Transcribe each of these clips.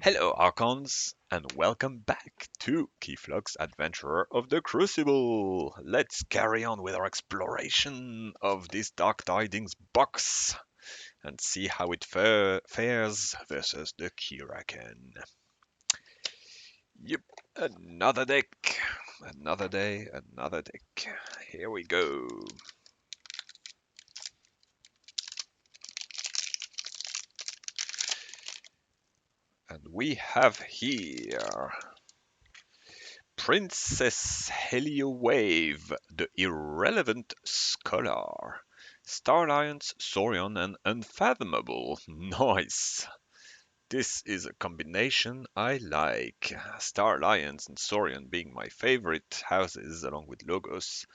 Hello Archons, and welcome back to Keyflux Adventurer of the Crucible. Let's carry on with our exploration of this Dark Tidings box and see how it fares versus the Keyraken. Yep, another deck, another day, another deck. Here we go. And we have here Princess Heliowave, the Irrelevant Scholar, Star Alliance, Saurian, and Unfathomable. Nice! This is a combination I like. Star Alliance and Saurian being my favorite houses along with Logos.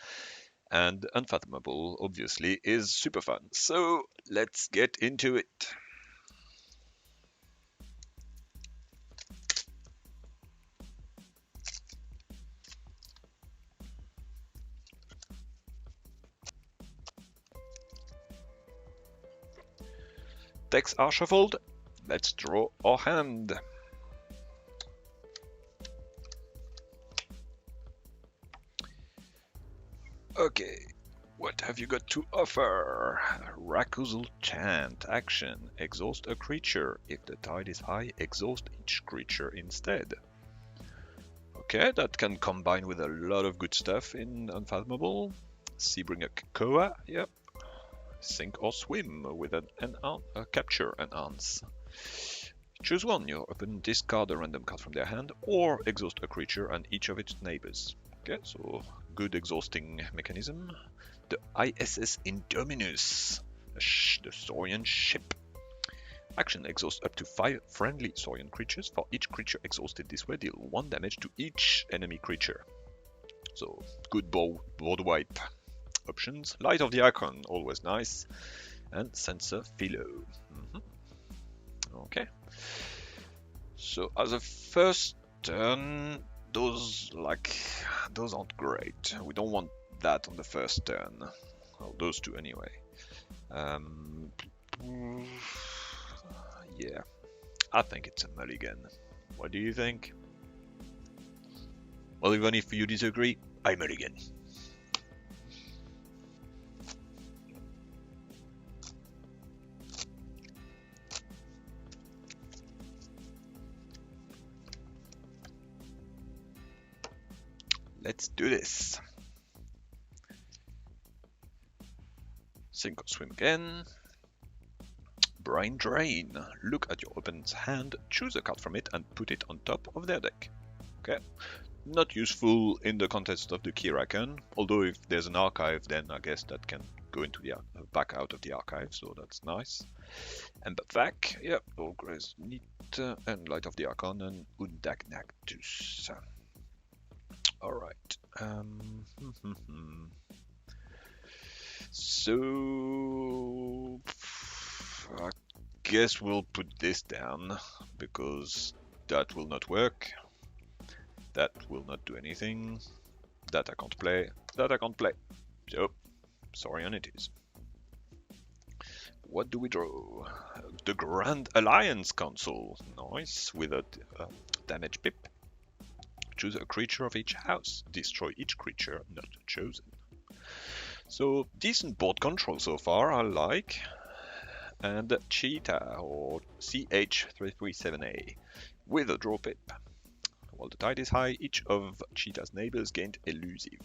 And Unfathomable, obviously, is super fun. So let's get into it. Decks are shuffled. Let's draw our hand. Okay, what have you got to offer? Rakuzal Chant. Action. Exhaust a creature. If the tide is high, exhaust each creature instead. Okay, that can combine with a lot of good stuff in Unfathomable. Seabringer Koa, yep. Sink or swim with a capture enhance. Choose one. Your opponent discard a random card from their hand or exhaust a creature and each of its neighbors. Okay, so good exhausting mechanism. The ISS Indominus, the Saurian ship. Action, exhaust up to 5 friendly Saurian creatures. For each creature exhausted this way, deal 1 damage to each enemy creature. So, good board wipe options. Light of the Icon, always nice. And Sensor Philo. Okay. So, as a first turn, those aren't great. We don't want that on the first turn. Well, those two anyway. Yeah, I think it's a mulligan. What do you think? Well, even if you disagree, I mulligan. Let's do this. Sink or swim again. Brain Drain. Look at your opponent's hand, choose a card from it, and put it on top of their deck. Okay. Not useful in the context of the Keyraken, although if there's an archive, then I guess that can go into the back out of the archive, so that's nice. And back, yep, all grays neat, and Light of the Archon and Undagnathus. Alright. So I guess we'll put this down because that will not work. That will not do anything. That I can't play. That I can't play. So, Saurian it is. What do we draw? The Grand Alliance Council. Nice. With a damage pip. Choose a creature of each house. Destroy each creature not chosen. So, decent board control so far, I like. And Cheetah, or CH337A, with a draw pip. While the tide is high, each of Cheetah's neighbors gained elusive.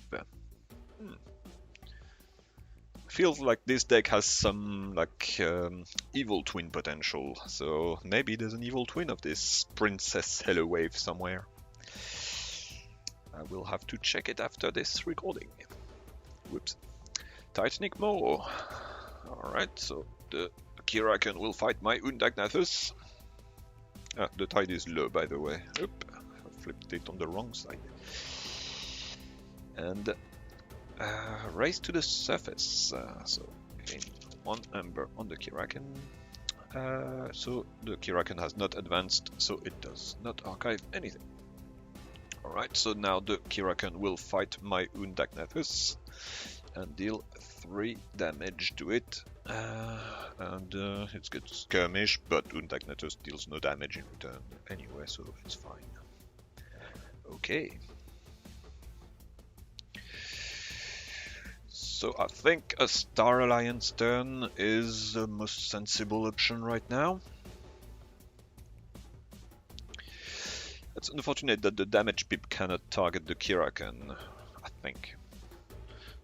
Feels like this deck has some evil twin potential, so maybe there's an evil twin of this Princess Heliowave somewhere. I will have to check it after this recording. Whoops. Titanic Maw. Alright, so the Keyraken will fight my Undagnathus. The tide is low, by the way. Oop, I flipped it on the wrong side. And race to the surface. So again, 1 Ember on the Keyraken. So the Keyraken has not advanced, so it does not archive anything. Alright, so now the Keyraken will fight my Undagnathus and deal 3 damage to it. And it's good skirmish, but Undagnathus deals no damage in return anyway, so it's fine. Okay. So I think a Star Alliance turn is the most sensible option right now. It's unfortunate that the damage pip cannot target the Keyraken, I think.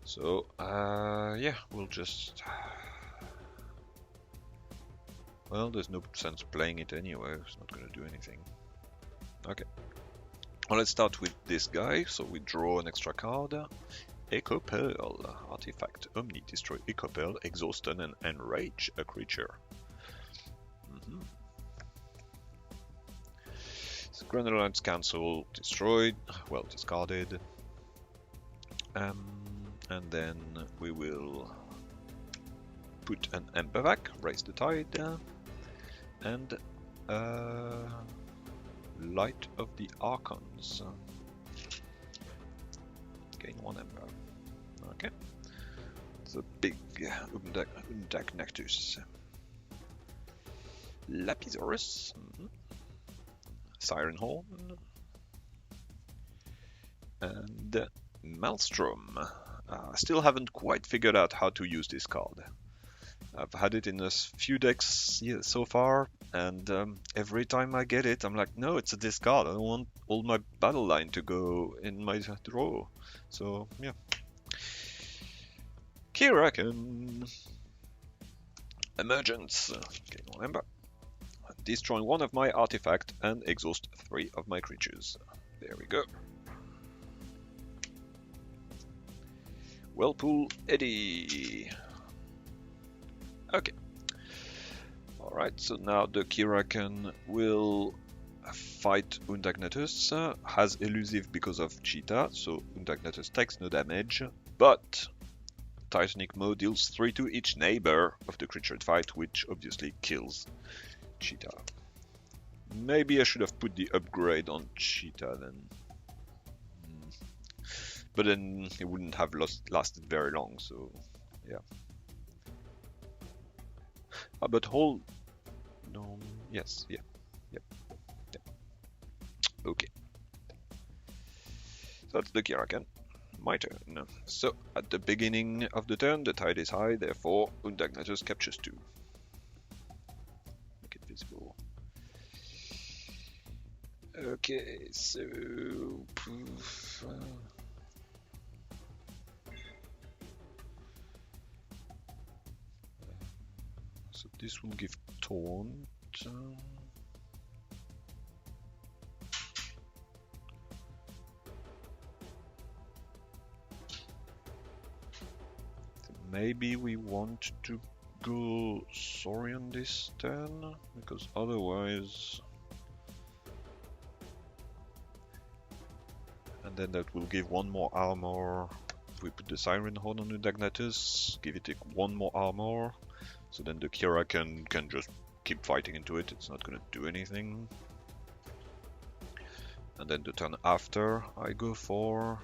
So, yeah, we'll just... Well, there's no sense playing it anyway, it's not gonna do anything. Okay. Well, let's start with this guy, so we draw an extra card. Echo Pearl, artifact, Omni, destroy Echo Pearl, exhaust stun and enrage a creature. Grand Alliance Council destroyed, well discarded, and then we will put an Embervac, raise the tide, and Light of the Archons. Gain 1 Ember. Okay, it's a big Undagnathus. Lapisaurus. Siren Horn, and Maelstrom. I still haven't quite figured out how to use this card. I've had it in a few decks so far, and every time I get it, I'm like, no, it's a discard. I don't want all my battle line to go in my draw. So, yeah. Keyraken. Emergence. Gain 1 Ember. Destroy 1 of my artifact and exhaust 3 of my creatures. There we go. Whirlpool Eddy. Okay. Alright, so now the Keyraken will fight Undagnathus. Has elusive because of Cheetah, so Undagnathus takes no damage, but Titanic Maw deals 3 to each neighbor of the creature it fights, which obviously kills Cheetah. Maybe I should have put the upgrade on Cheetah then. But then it wouldn't have lasted very long, so yeah. But hold... No, yes, yeah. Okay. So that's the Keyraken. My turn. So, at the beginning of the turn, the tide is high, therefore Undagnathus captures 2. Make it visible. Okay, so... So this will give taunt. So maybe we want to go Saurian this turn, because otherwise... And then that will give 1 more armor. If we put the Siren Horn on Undagnathus, give it 1 more armor. So then the Keyraken can just keep fighting into it, it's not gonna do anything. And then the turn after, I go for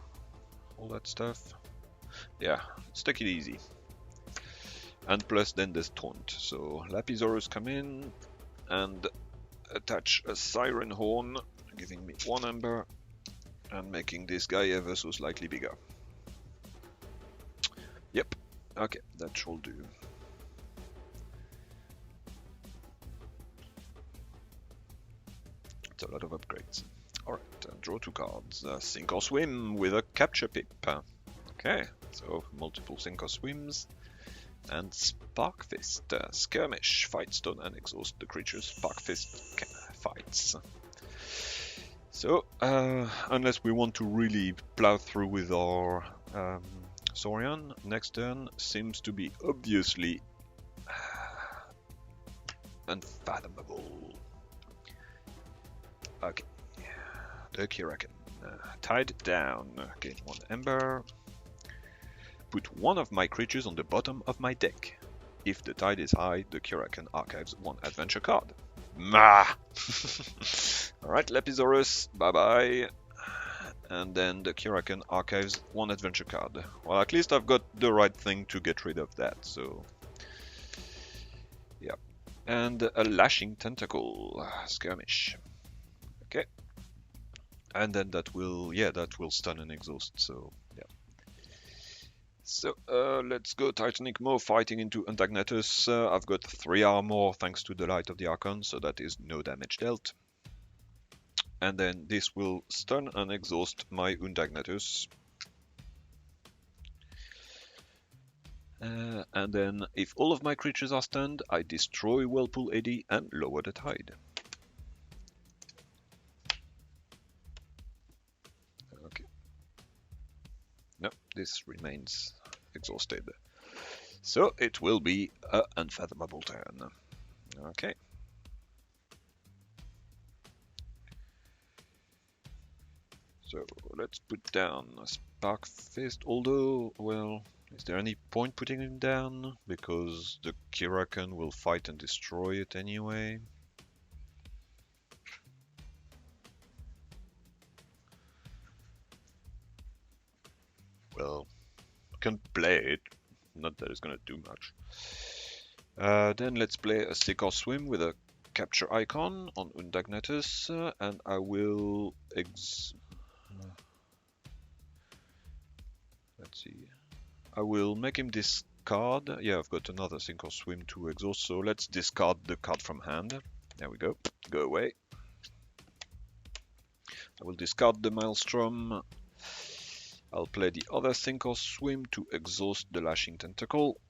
all that stuff. Yeah, let's take it easy. And plus then there's taunt. So Lapisaurus come in and attach a Siren Horn, giving me 1 ember and making this guy ever so slightly bigger. Yep, okay, that should do. It's a lot of upgrades. Alright, draw 2 cards. Sink or Swim with a capture pip. Okay, so multiple sink or swims. And Sparkfist. Skirmish. Fight stun and exhaust the creature's Sparkfist fights. So, unless we want to really plow through with our Saurian, next turn seems to be obviously unfathomable. Okay, the Keyraken. Tied down. Gain 1 ember. Put 1 of my creatures on the bottom of my deck. If the tide is high, the Keyraken archives one adventure card. Mah! Alright, Lepisaurus, bye bye. And then the Keyraken archives one adventure card. Well, at least I've got the right thing to get rid of that, so. Yeah. And a Lashing Tentacle, Skirmish. Okay. And then that will stun and exhaust, so yeah. So let's go Titanic Maw fighting into Undagnathus. I've got 3 armor thanks to the Light of the Archon, so that is no damage dealt. And then this will stun and exhaust my Undagnathus. And then if all of my creatures are stunned, I destroy Whirlpool AD and lower the tide. Okay. No, this remains exhausted. So it will be an Unfathomable turn. Okay. So let's put down a Spark Fist, although, well, is there any point putting it down? Because the Keyraken will fight and destroy it anyway. Well, I can play it, not that it's gonna do much. Then let's play a Sink or Swim with a capture icon on Undagnathus, and I will let's see. I will make him discard. Yeah, I've got another Sink or Swim to exhaust, so let's discard the card from hand. There we go. Go away. I will discard the Maelstrom. I'll play the other Sink or Swim to exhaust the Lashing Tentacle.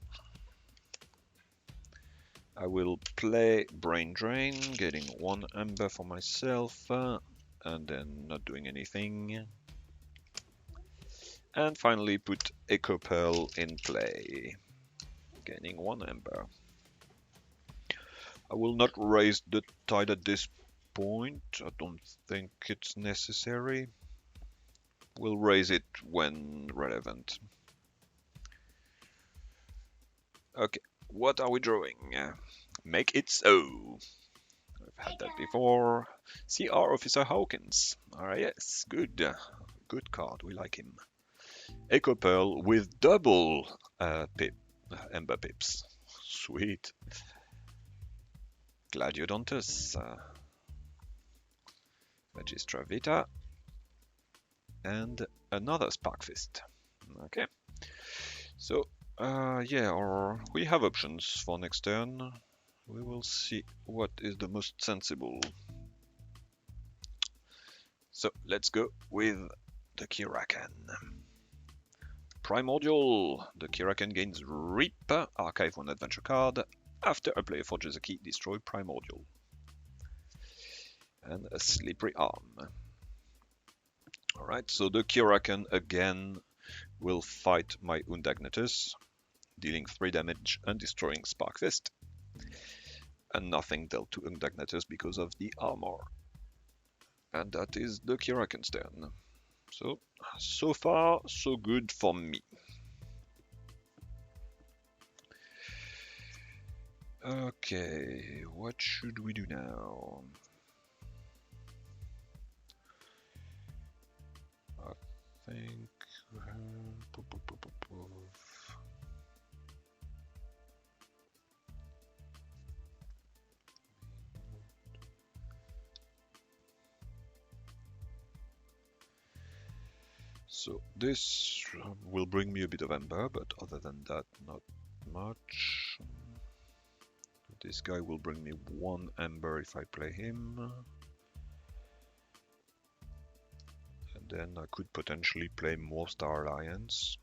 I will play Brain Drain, getting 1 Ember for myself, and then not doing anything. And finally put Echo Pearl in play, gaining 1 Ember. I will not raise the tide at this point, I don't think it's necessary. We'll raise it when relevant. Okay, what are we drawing? Make it so. I've had that before. CR Officer Hawkins. Alright, yes, good. Good card, we like him. Echo Pearl with double Ember Pips. Sweet. Gladiodontus. Magistra Vita. And another Spark Fist. Okay. So, yeah, or we have options for next turn. We will see what is the most sensible. So, let's go with the Keyraken. Primordial. The Keyraken gains Reap, archive 1 adventure card. After a player forges a key, destroy Primordial. And a Slippery Arm. Alright, so the Keyraken again will fight my Undagnathus, dealing 3 damage and destroying Spark Fist. And nothing dealt to Undagnathus because of the armor. And that is the Keyraken's turn. So far, so good for me. Okay, what should we do now? I think... So this will bring me a bit of Ember, but other than that, not much. This guy will bring me 1 Ember if I play him. And then I could potentially play more Star Alliance.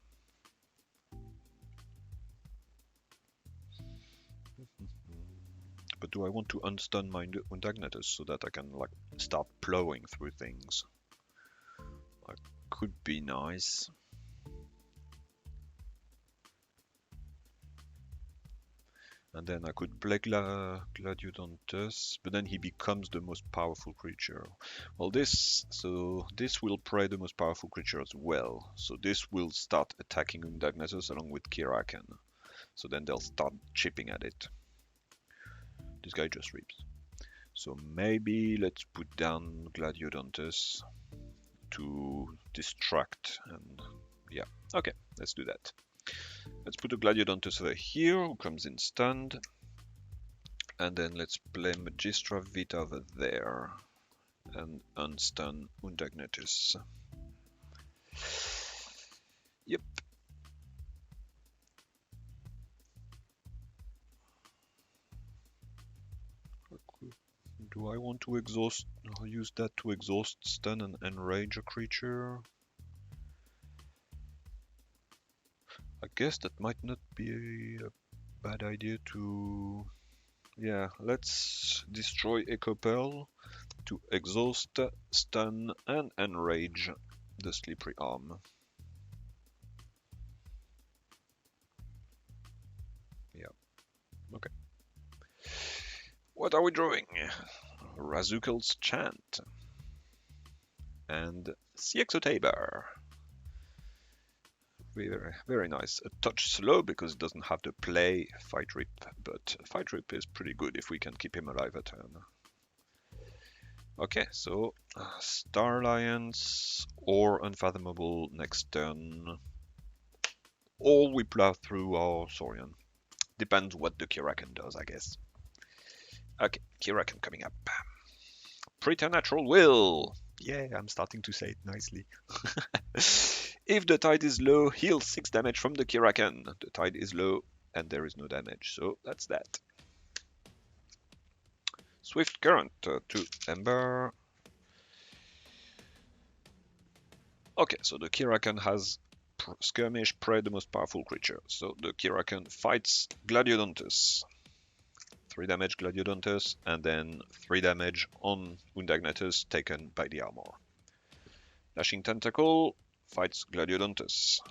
But do I want to unstun my Undagnathus so that I can like start plowing through things? That could be nice. And then I could play Gladiodontus, but then he becomes the most powerful creature. Well, this will prey the most powerful creature as well. So this will start attacking Undagnathus along with Keyraken. So then they'll start chipping at it. This guy just reaps. So maybe let's put down Gladiodontus to distract, and yeah, okay, let's do that. Let's put a Gladiodontus over here who comes in stunned, and then let's play Magistra Vita over there and unstun Undagnathus. Yep. Do I want to exhaust, use that to exhaust, stun, and enrage a creature? I guess that might not be a bad idea to... Yeah, let's destroy Echo Pearl to exhaust, stun, and enrage the Slippery Arm. Yeah, okay. What are we drawing? Razukel's Chant and Cexotaber. Very, very nice. A touch slow because it doesn't have to play Fight Rip, but Fight Rip is pretty good if we can keep him alive a turn. Okay, so Star Alliance or Unfathomable next turn. Or we plow through our Saurian. Depends what the Keyraken does, I guess. Okay, Keyraken coming up. Preternatural Will! Yeah, I'm starting to say it nicely. If the tide is low, heal 6 damage from the Keyraken. The tide is low and there is no damage, so that's that. Swift Current to Ember. Okay, so the Keyraken has Skirmish, Prey, the most powerful creature. So the Keyraken fights Gladiodontus. 3 damage Gladiodontus, and then 3 damage on Undagnathus taken by the armor. Lashing Tentacle fights Gladiodontus.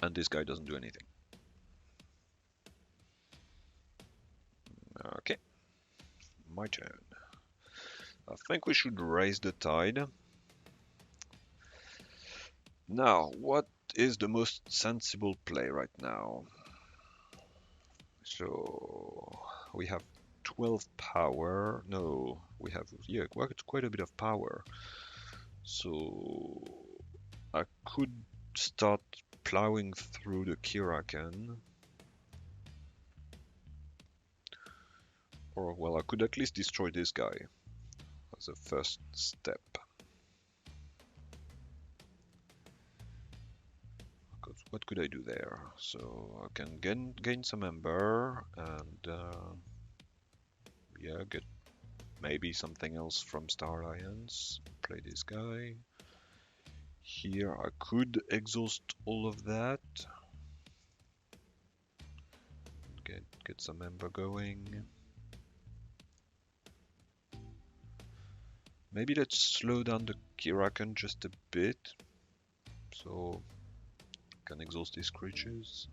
And this guy doesn't do anything. Okay, my turn. I think we should raise the tide. Now, what is the most sensible play right now? So we have 12 power. No, we have, yeah, quite a bit of power. So I could start plowing through the Keyraken. Or, well, I could at least destroy this guy as a first step. What could I do there? So I can gain some Ember and yeah, get maybe something else from Star Alliance. Play this guy. Here I could exhaust all of that. Get some Ember going. Maybe let's slow down the Keyraken just a bit. So I can exhaust these creatures.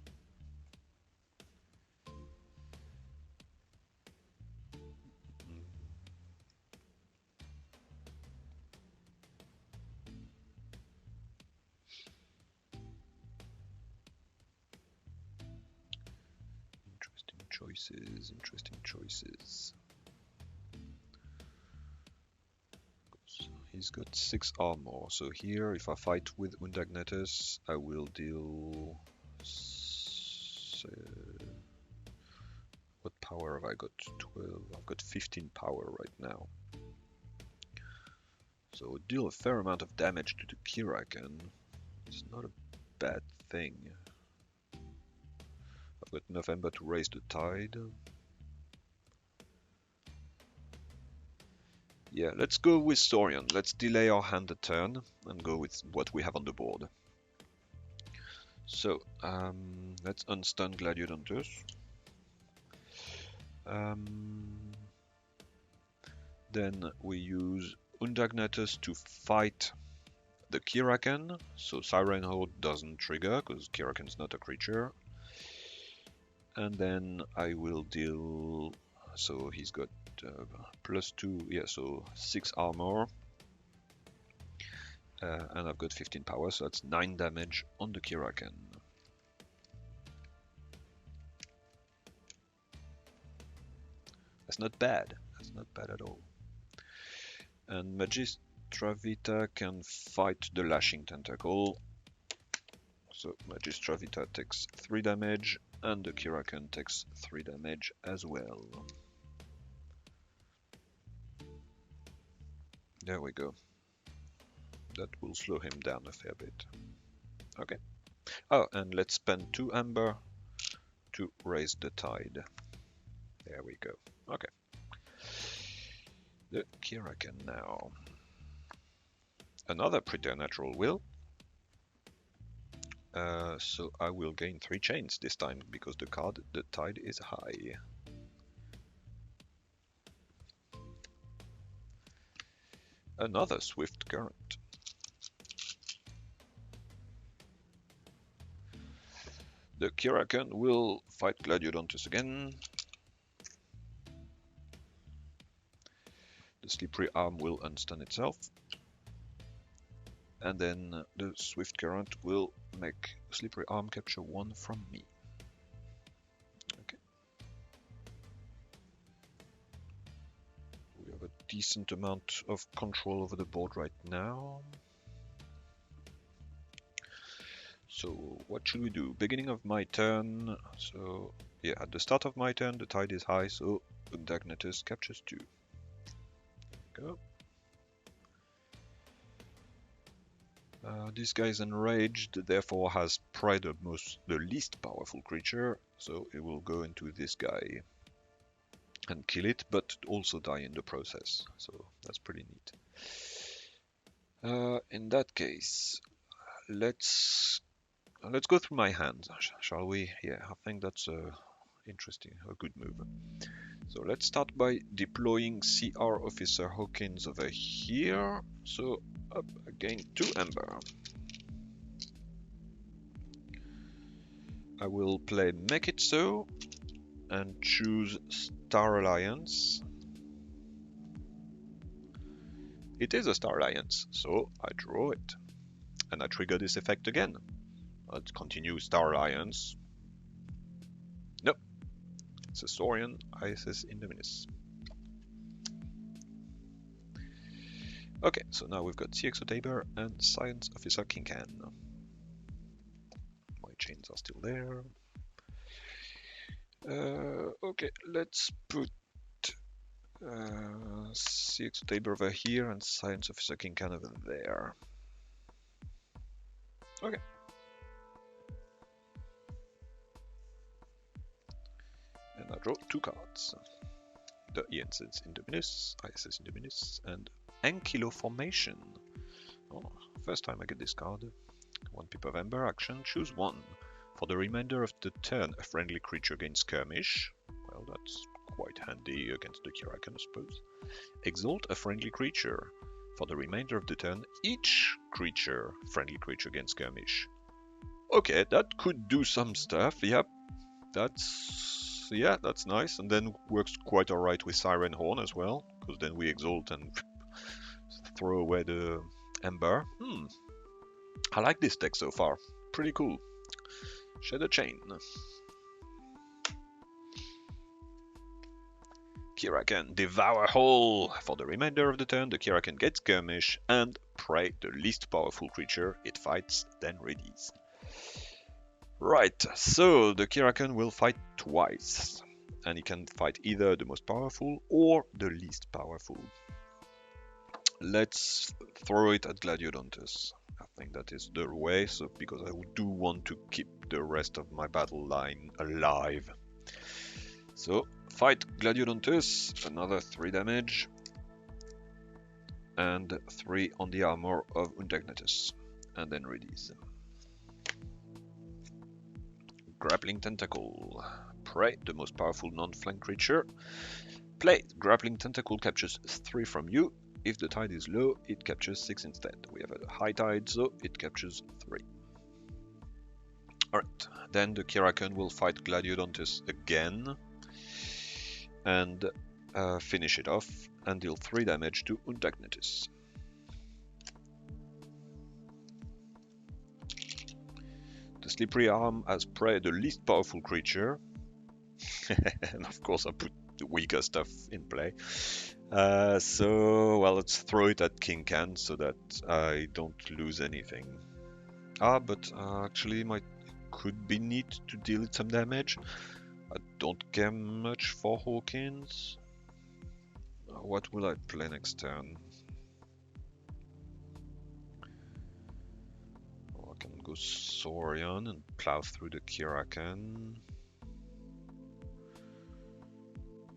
Interesting choices. He's got 6 armor, so here if I fight with Undagnathus, I will deal... what power have I got? 12. I've got 15 power right now. So deal a fair amount of damage to the Keyraken. It's not a bad thing. I've got enough Ember to raise the tide. Yeah, let's go with Saurian. Let's delay our hand a turn and go with what we have on the board. So, let's unstun Gladiodontus. Then we use Undagnathus to fight the Keyraken. So Siren Horde doesn't trigger because Keyraken is not a creature. And then I will deal... So he's got +2, yeah, so 6 armor. And I've got 15 power, so that's 9 damage on the Keyraken. That's not bad. That's not bad at all. And Magistra Vita can fight the Lashing Tentacle. So Magistra Vita takes 3 damage, and the Keyraken takes 3 damage as well. There we go. That will slow him down a fair bit. Okay. Oh, and let's spend 2 amber to raise the tide. There we go. Okay. The Keyraken now. Another preternatural will. So I will gain 3 chains this time because the tide is high. Another swift current. The Keyraken will fight Gladiodontus again. The slippery arm will unstun itself. And then the swift current will make slippery arm capture 1 from me. Okay. We have a decent amount of control over the board right now. So what should we do? Beginning of my turn. So yeah, at the start of my turn the tide is high, so Undagnathus captures 2. Go. This guy is enraged, therefore has pride of the least powerful creature, so it will go into this guy and kill it, but also die in the process. So that's pretty neat. In that case, let's go through my hand, shall we? Yeah, I think that's interesting, a good move. So let's start by deploying CR Officer Hawkins over here. So up again 2 amber. I will play Make It So and choose Star Alliance. It is a Star Alliance, so I draw it. And I trigger this effect again. Let's continue Star Alliance. Nope. It's a Saurian ISS Indominus. Okay, so now we've got CXO Tabor and Science Officer Kincan. My chains are still there. Okay, let's put CXO Tabor over here and Science Officer Kincan over there. Okay. And I draw 2 cards. The ISS Indominus, and Ankylo Formation. Oh, first time I get this card. 1 pip of Ember action, choose 1. For the remainder of the turn, a friendly creature gains Skirmish. Well, that's quite handy against the Keyraken, I suppose. Exalt a friendly creature. For the remainder of the turn, each friendly creature gains Skirmish. Okay, that could do some stuff. Yep, that's nice, and then works quite alright with Siren Horn as well, because then we exalt and throw away the Ember. I like this deck so far. Pretty cool. Shadow Chain. Keyraken, Devour Whole. For the remainder of the turn, the Keyraken gets Skirmish and Prey, the least powerful creature it fights, then readies. Right, so the Keyraken will fight twice, and he can fight either the most powerful or the least powerful. Let's throw it at Gladiodontus. I think that is the way, so because I do want to keep the rest of my battle line alive. So, fight Gladiodontus, another 3 damage, and 3 on the armor of Undagnathus, and then readies. Grappling Tentacle. Prey, the most powerful non-flank creature. Play. Grappling Tentacle captures 3 from you. If the tide is low, it captures 6 instead. We have a high tide, so it captures 3. Alright, then the Keyraken will fight Gladiodontus again and finish it off and deal 3 damage to Undagnathus. Slippery Arm has prey the least powerful creature. And of course I put the weaker stuff in play. So, well, let's throw it at King Can so that I don't lose anything. But actually could be neat to deal it some damage. I don't care much for Hawkins. What will I play next turn? I can go Saurian and plow through the Keyraken.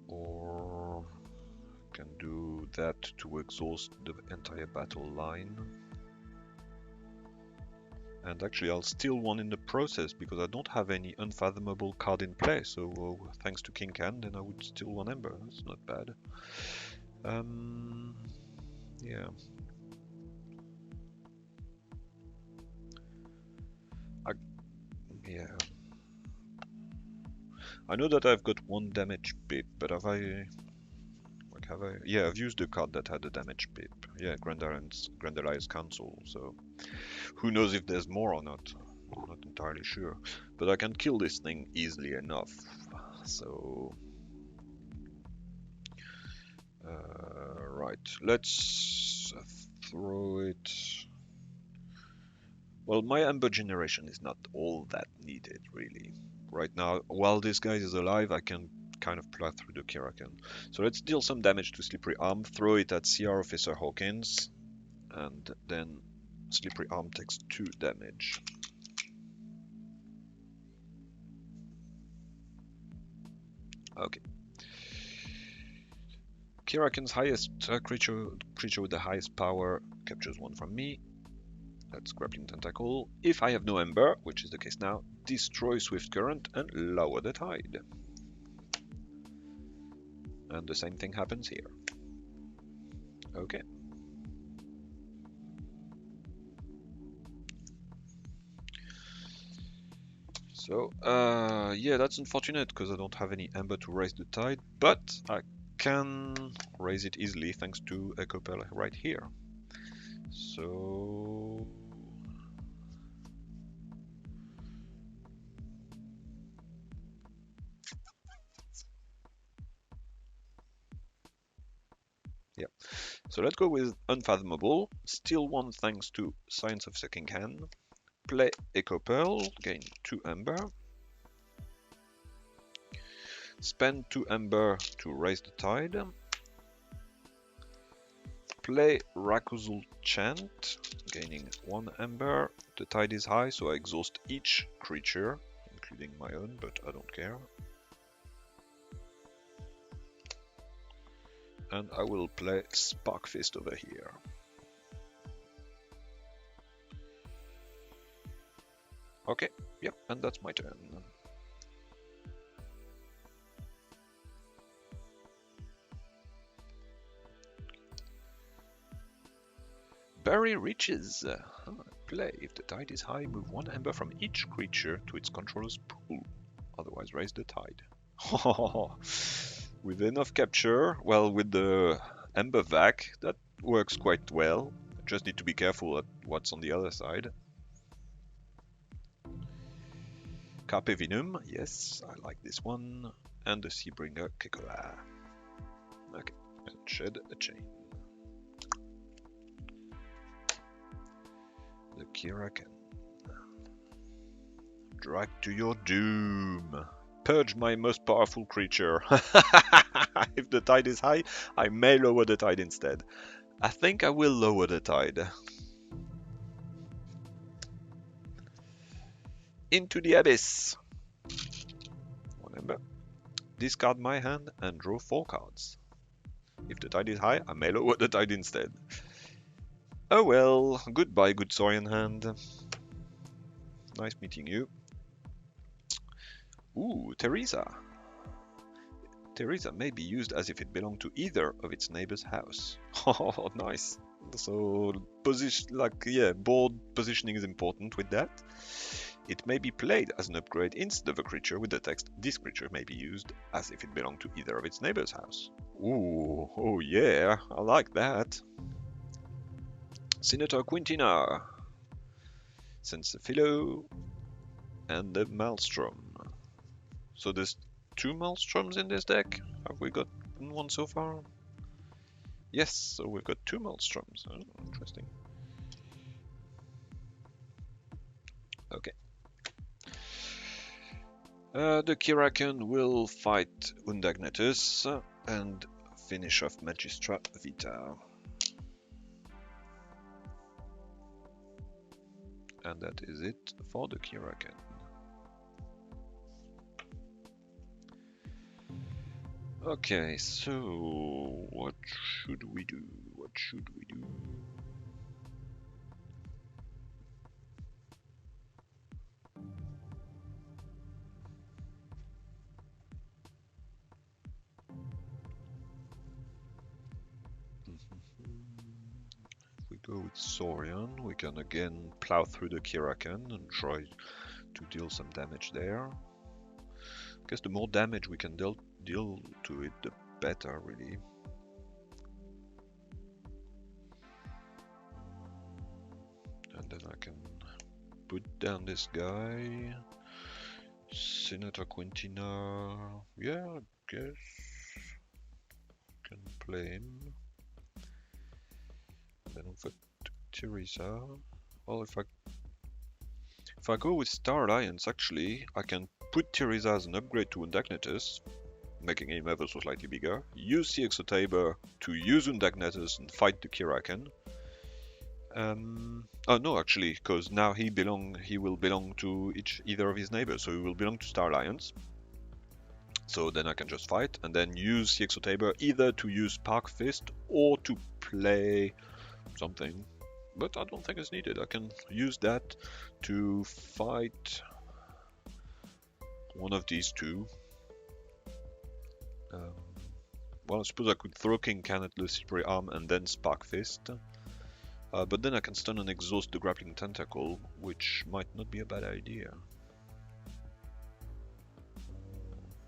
Or I can do that to exhaust the entire battle line. And actually I'll steal one in the process because I don't have any Unfathomable card in play, so thanks to King Can, then I would steal one Ember. That's not bad. Yeah. Yeah. I know that I've got one damage pip, but have I... Yeah, I've used the card that had a damage pip. Yeah, Grand Alliance Council, so... Who knows if there's more or not? I'm not entirely sure. But I can kill this thing easily enough, so... Right, let's throw it... Well, my Ember generation is not all that needed, really. Right now, while this guy is alive, I can kind of plow through the Keyraken. So let's deal some damage to Slippery Arm, throw it at CR Officer Hawkins, and then Slippery Arm takes 2 damage. Okay. Keyraken's highest creature with the highest power captures 1 from me. That's Grappling Tentacle. If I have no Ember, which is the case now, destroy Swift Current and lower the tide. And the same thing happens here. Okay. So, yeah, that's unfortunate because I don't have any Ember to raise the tide, but I can raise it easily thanks to Echo Pearl right here. So... yeah, so let's go with Unfathomable, steal 1 thanks to Science of Second Hand, play Echo Pearl, gain 2 Ember, spend 2 Ember to raise the tide, play Rakuzul Chant, gaining 1 Ember, the tide is high so I exhaust each creature, including my own, but I don't care. And I will play Spark Fist over here. Okay, yep, and that's my turn. Bury Riches. Play. If the tide is high, move 1 Ember from each creature to its controller's pool. Otherwise, raise the tide. With enough capture, well, with the Ember Vac, that works quite well. Just need to be careful at what's on the other side. Carpe Vinum, yes, I like this one. And the Seabringer Kekoa. Okay, and shed a chain. The Keyraken. Drag to your doom. Purge my most powerful creature. If the tide is high, I may lower the tide instead. I think I will lower the tide. Into the Abyss. 1 Ember. Discard my hand and draw 4 cards. If the tide is high, I may lower the tide instead. Oh well, goodbye, good Saurian hand. Nice meeting you. Ooh, Teresa. Teresa may be used as if it belonged to either of its neighbor's house. Oh, nice. So, board positioning is important with that. It may be played as an upgrade instead of a creature with the text, this creature may be used as if it belonged to either of its neighbor's house. Ooh, oh yeah, I like that. Senator Quintina. Sense Philo. and the Maelstrom. So there's 2 Maelstroms in this deck. Have we got one so far? Yes, so we've got 2 Maelstroms. Oh, interesting. Okay. The Keyraken will fight Undagnathus and finish off Magistra Vita. And that is it for the Keyraken. Okay, so what should we do? What should we do? If we go with Saurian, we can again plow through the Keyraken and try to deal some damage there. I guess the more damage we can deal to it, the better, really. And then I can put down this guy. Senator Quintina. Yeah, I guess can play him. Then I've got Teresa. Well, if I go with Star Alliance, actually, I can put Teresa as an upgrade to Undagnathus, making him ever so slightly bigger. Use the Exotaber to use Undagnathus and fight the Keyraken. Oh no, actually, because now he will belong to either of his neighbors, so he will belong to Star Alliance. So then I can just fight and then use the Exotaber either to use Spark Fist or to play something. But I don't think it's needed. I can use that to fight one of these two. Well, I suppose I could throw King Can at the Slippery Arm and then Spark Fist. But then I can stun and exhaust the Grappling Tentacle, which might not be a bad idea.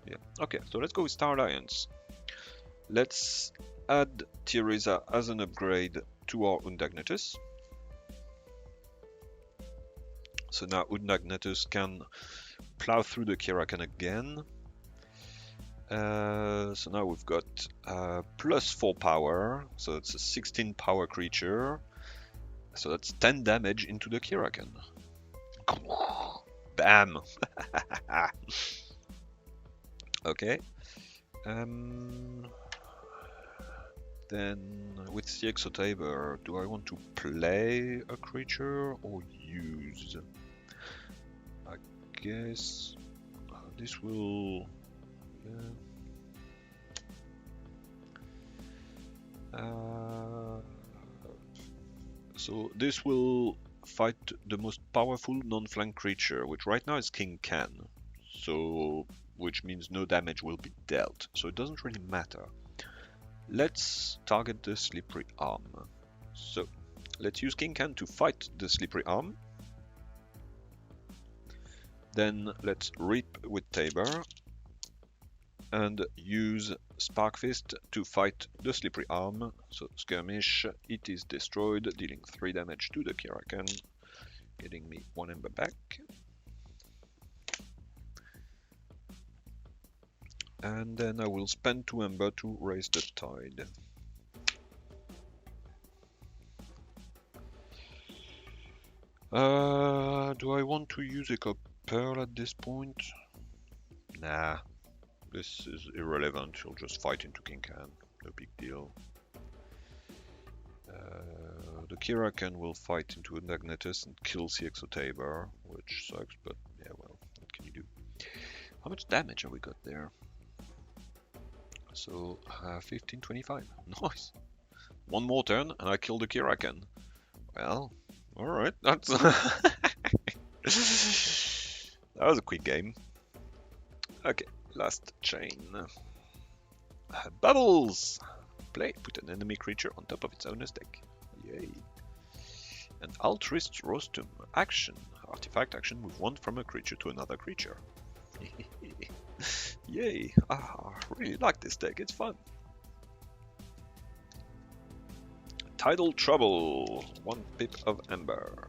Yeah. Okay, so let's go with Star Alliance. Let's add Teresa as an upgrade to our Undagnathus. So now Undagnathus can plow through the Keyraken again. So now we've got plus 4 power, so it's a 16 power creature. So that's 10 damage into the Keyraken. Bam! Okay. Then with the Exotaber, do I want to play a creature or use? I guess this will... so this will fight the most powerful non-flank creature, which right now is King Can. So, which means no damage will be dealt. So it doesn't really matter. Let's target the Slippery Arm. So, let's use King Can to fight the Slippery Arm. Then let's Reap with Tabor. And use Spark Fist to fight the Slippery Arm. So, Skirmish, it is destroyed, dealing 3 damage to the Keyraken, getting me 1 ember back. And then I will spend 2 ember to raise the tide. Do I want to use Echo Pearl at this point? Nah, this is irrelevant. She'll just fight into King Can. No big deal. The Keyraken will fight into Undagnathus and kills the Exotaber, which sucks, but yeah, well, what can you do? How much damage have we got there? So, 1525. Nice! One more turn and I kill the Keyraken. Well, alright, that's... That was a quick game. Okay, last chain. Bubbles! Play, put an enemy creature on top of its owner's deck. Yay. And Altruist Rostum. Action. Artifact action, move 1 from a creature to another creature. Yay! I really like this deck, it's fun. Tidal Trouble. 1 pip of Ember.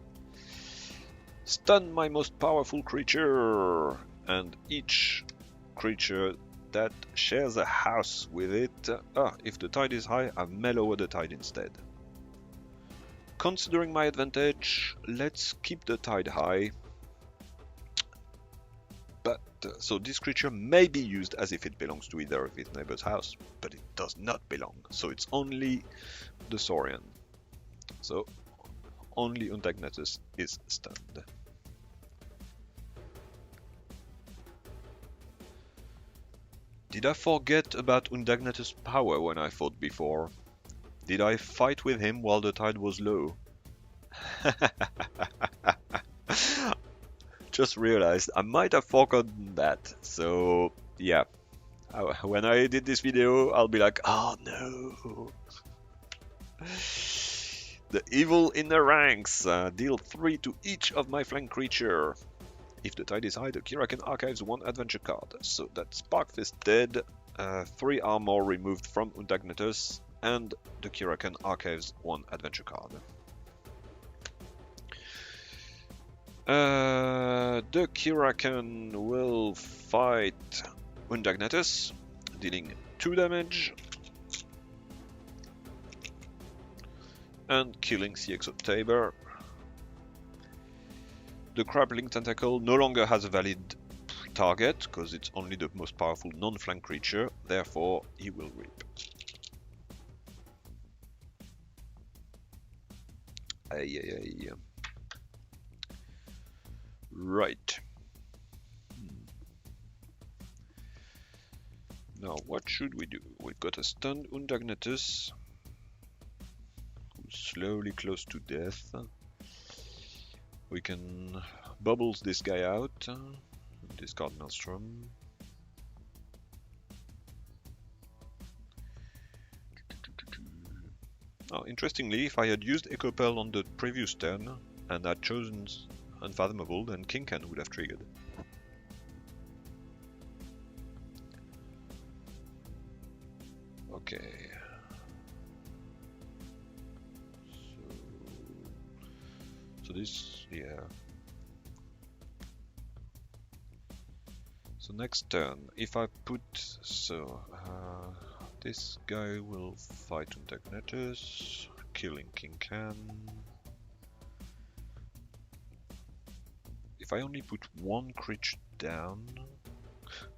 Stun my most powerful creature, and each creature that shares a house with it. If the tide is high, I may lower the tide instead. Considering my advantage, let's keep the tide high. But so this creature may be used as if it belongs to either of its neighbor's house, but it does not belong. So it's only the Saurian. So only Undagnathus is stunned. Did I forget about Undagnathus' power when I fought before? Did I fight with him while the tide was low? Just realized I might have forgotten that. So yeah, when I edit this video, I'll be like, oh no. The evil in the ranks. Deal 3 to each of my flank creature. If the tide is high, the Keyraken archives 1 adventure card. So that's Sparkfist dead, 3 armor removed from Undagnathus, and the Keyraken archives 1 adventure card. The Keyraken will fight Undagnathus, dealing 2 damage, and killing CXO Tabor. The Grappling Tentacle no longer has a valid target, because it's only the most powerful non-flank creature, therefore he will reap. Ay. Right. Now what should we do? We've got a stunned Undagnathus, who's slowly close to death. We can bubbles this guy out, discard Maelstrom. Now, interestingly, if I had used Echo Pearl on the previous turn and had chosen Unfathomable, then Keyraken would have triggered. Okay. So this, yeah. So next turn, if I put, this guy will fight Undagnathus, killing Keyraken. If I only put 1 creature down,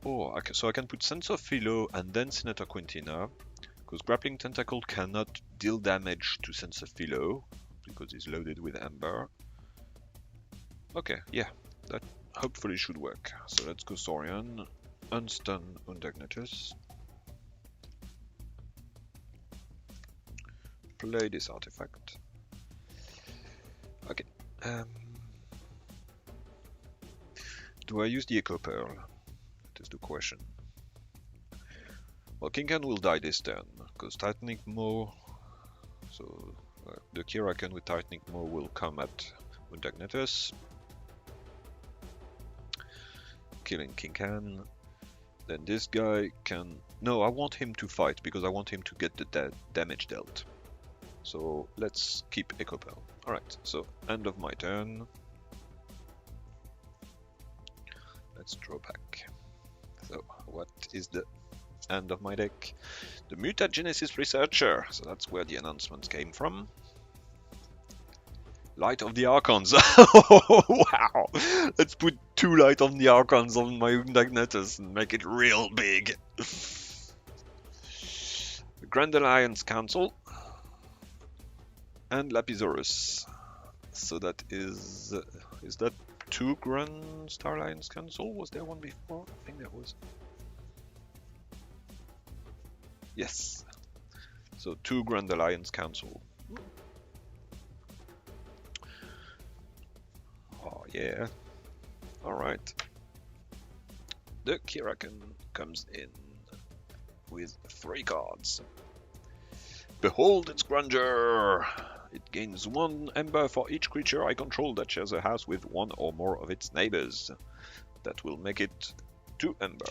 so I can put Sense of Philo and then Senator Quintina, because Grappling Tentacle cannot deal damage to Sense of Philo, because it's loaded with Amber. Okay, yeah, that hopefully should work. So let's go Saurian, unstun Undagnathus, play this artifact. Okay. Do I use the Echo Pearl? That is the question. Well, Keyraken will die this turn, because Tightening Maw, so the Keyraken with Tightening Maw will come at Undagnathus, killing Keyraken. Then this guy can... No, I want him to fight, because I want him to get the damage dealt. So let's keep Echo Pearl. Alright, so end of my turn. Let's draw back. So what is the end of my deck? The Mutagenesis Researcher. So that's where the announcement came from. Light of the Archons. Wow! Let's put 2 Light of the Archons on my Undagnathus and make it real big. The Grand Alliance Council and Lapisaurus. So that is that 2 Grand Star Alliance Council? Was there one before? I think there was. Yes. So 2 Grand Alliance Council. Oh yeah. Alright. The Keyraken comes in with 3 cards. Behold its grandeur! It gains 1 ember for each creature I control that shares a house with 1 or more of its neighbors. That will make it 2 ember.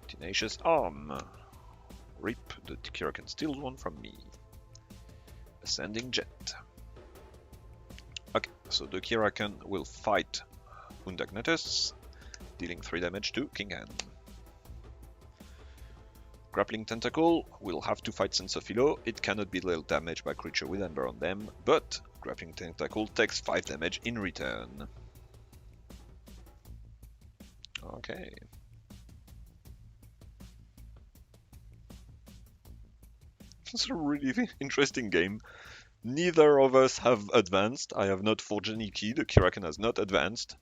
Tenacious Arm. Rip, the Keyraken steals 1 from me. Ascending Jet. Okay, so the Keyraken will fight Undagnathus, dealing 3 damage to Keyraken. Grappling Tentacle will have to fight Sensophilo. It cannot be dealt damage by creature with Ember on them, but Grappling Tentacle takes 5 damage in return. Okay. It's a really interesting game. Neither of us have advanced. I have not forged any key. The Keyraken has not advanced.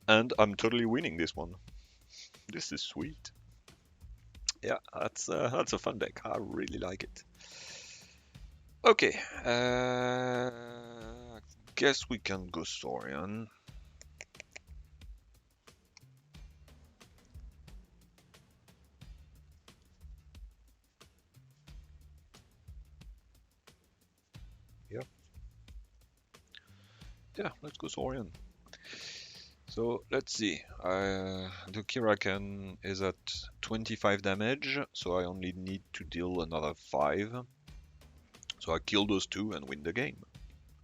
And I'm totally winning this one. This is sweet. Yeah, that's a fun deck. I really like it. Okay, guess we can go Saurian. Yeah, let's go Saurian. So let's see. The Keyraken is at 25 damage, so I only need to deal another 5. So I kill those 2 and win the game.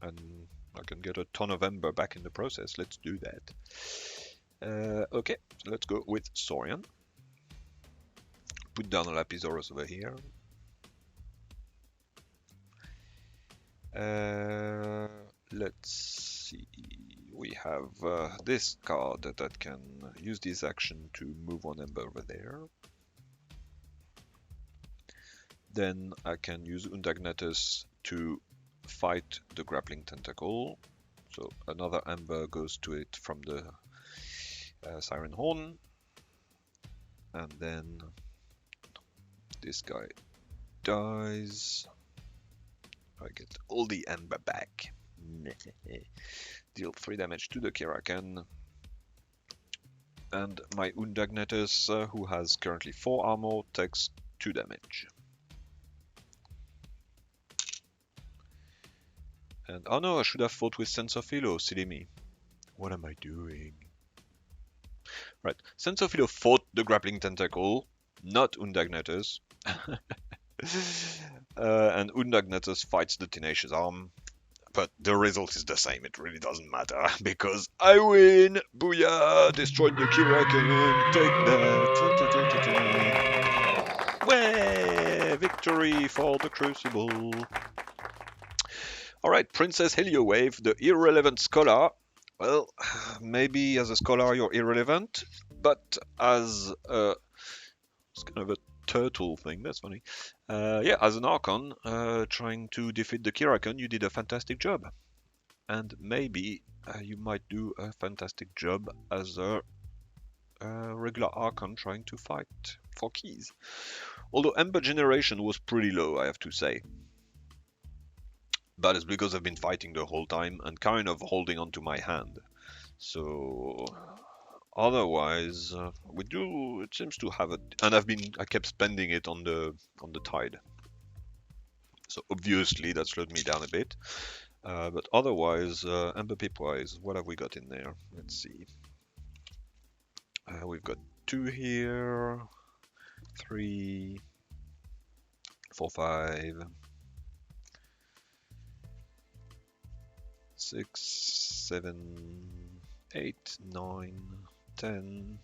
And I can get a ton of Ember back in the process. Let's do that. Okay, so let's go with Saurian. Put down a Lapisaurus over here. Let's see. We have this card that can use this action to move one Ember over there. Then I can use Undagnathus to fight the Grappling Tentacle. So another Ember goes to it from the Siren Horn. And then this guy dies. I get all the Ember back. Deal 3 damage to the Keyraken. And my Undagnathus, who has currently 4 armor, takes 2 damage. And oh no, I should have fought with Sensophilo, silly me. What am I doing? Right, Sensophilo fought the Grappling Tentacle, not Undagnathus. And Undagnathus fights the Tenacious Arm. But the result is the same, it really doesn't matter, because I win! Booyah! Destroyed the Keyraken, take that! Way! Victory for the Crucible! Alright, Princess Heliowave, the irrelevant scholar. Well, maybe as a scholar you're irrelevant, but as it's kind of a turtle thing, that's funny. Yeah, as an Archon, trying to defeat the Keyraken, you did a fantastic job. And maybe you might do a fantastic job as a regular Archon trying to fight for keys. Although Ember generation was pretty low, I have to say. But it's because I've been fighting the whole time and kind of holding on to my hand. So otherwise, we do. It seems to have it, and I kept spending it on the tide. So obviously that slowed me down a bit. But otherwise, Ember pip-wise, what have we got in there? Let's see. We've got 2 here, 3, 4, 5, 6, 7, 8, 9, 10.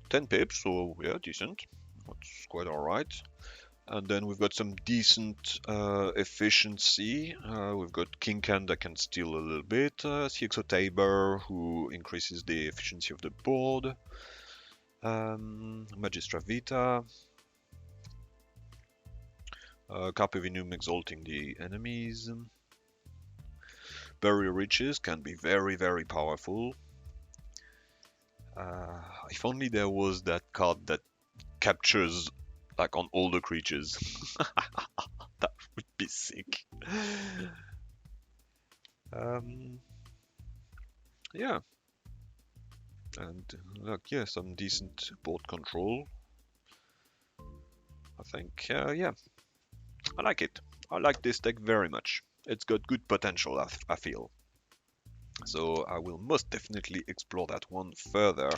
10 pips, so yeah, decent. That's quite alright. And then we've got some decent efficiency. We've got Keyraken that can steal a little bit. CXO Tabor, who increases the efficiency of the board. Magistra Vita. Carpe Vinum exalting the enemies. Burial Riches can be very, very powerful. If only there was that card that captures like on all the creatures. That would be sick. Yeah. And look, yeah, some decent board control. I think, yeah. I like it. I like this deck very much. It's got good potential, I feel. So I will most definitely explore that one further.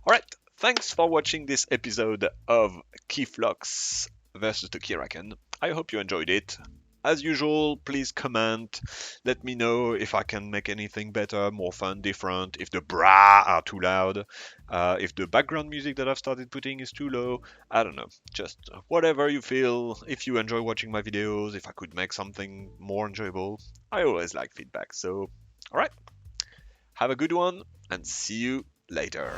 Alright, thanks for watching this episode of Keyflux versus the Keyraken. I hope you enjoyed it. As usual, please comment. Let me know if I can make anything better, more fun, different, if the bra are too loud, if the background music that I've started putting is too low. I don't know. Just whatever you feel. If you enjoy watching my videos, if I could make something more enjoyable. I always like feedback. So, alright. Have a good one and see you later.